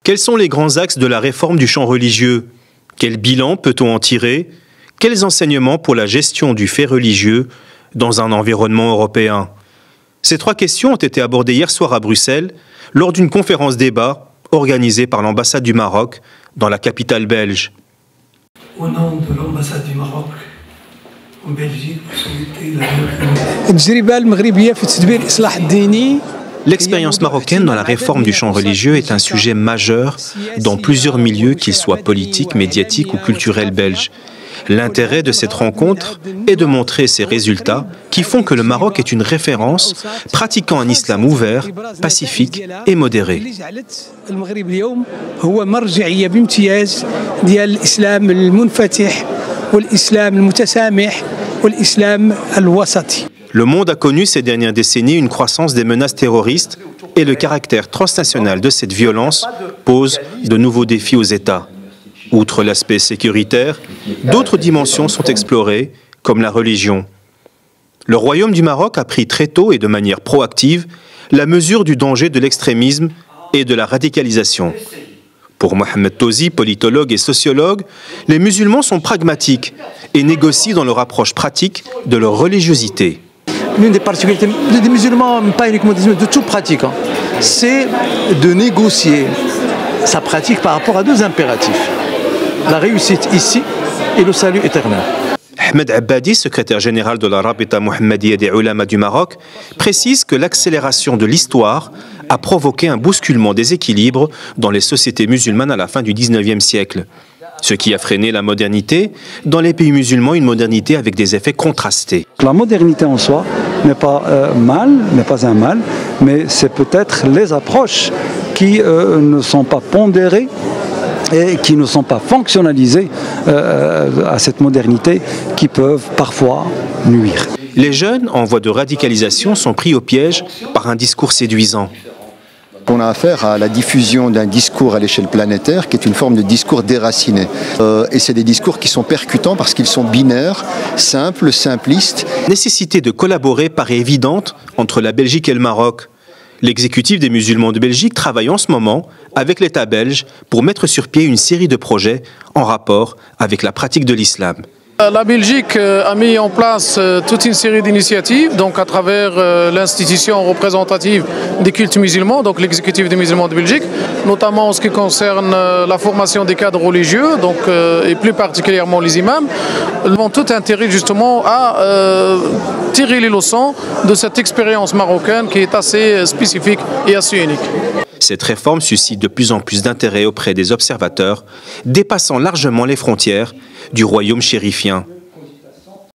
Quels sont les grands axes de la réforme du champ religieux? Quel bilan peut-on en tirer? Quels enseignements pour la gestion du fait religieux dans un environnement européen? Ces trois questions ont été abordées hier soir à Bruxelles lors d'une conférence débat organisée par l'ambassade du Maroc dans la capitale belge. Au nom de l'ambassade du Maroc en Belgique, vous souhaitez la L'expérience marocaine dans la réforme du champ religieux est un sujet majeur dans plusieurs milieux, qu'ils soient politiques, médiatiques ou culturels belges. L'intérêt de cette rencontre est de montrer ces résultats qui font que le Maroc est une référence pratiquant un islam ouvert, pacifique et modéré. Le monde a connu ces dernières décennies une croissance des menaces terroristes et le caractère transnational de cette violence pose de nouveaux défis aux États. Outre l'aspect sécuritaire, d'autres dimensions sont explorées, comme la religion. Le Royaume du Maroc a pris très tôt et de manière proactive la mesure du danger de l'extrémisme et de la radicalisation. Pour Mohamed Tozi, politologue et sociologue, les musulmans sont pragmatiques et négocient dans leur approche pratique de leur religiosité. L'une des particularités des musulmans, pas uniquement des musulmans, de tout pratiquant, c'est de négocier sa pratique par rapport à deux impératifs. La réussite ici et le salut éternel. Ahmed Abbadi, secrétaire général de la Rabita Mohammedia des Ulama du Maroc, précise que l'accélération de l'histoire a provoqué un bousculement des équilibres dans les sociétés musulmanes à la fin du XIXe siècle. Ce qui a freiné la modernité, dans les pays musulmans, une modernité avec des effets contrastés. La modernité en soi n'est pas n'est pas un mal, mais c'est peut-être les approches qui ne sont pas pondérées et qui ne sont pas fonctionnalisées à cette modernité qui peuvent parfois nuire. Les jeunes en voie de radicalisation sont pris au piège par un discours séduisant. On a affaire à la diffusion d'un discours à l'échelle planétaire qui est une forme de discours déraciné. Et c'est des discours qui sont percutants parce qu'ils sont binaires, simples, simplistes. La nécessité de collaborer paraît évidente entre la Belgique et le Maroc. L'exécutif des musulmans de Belgique travaille en ce moment avec l'État belge pour mettre sur pied une série de projets en rapport avec la pratique de l'islam. La Belgique a mis en place toute une série d'initiatives, donc à travers l'institution représentative des cultes musulmans, donc l'exécutif des musulmans de Belgique, notamment en ce qui concerne la formation des cadres religieux, donc, et plus particulièrement les imams. Ils ont tout intérêt justement à tirer les leçons de cette expérience marocaine qui est assez spécifique et assez unique. Cette réforme suscite de plus en plus d'intérêt auprès des observateurs, dépassant largement les frontières du royaume chérifien.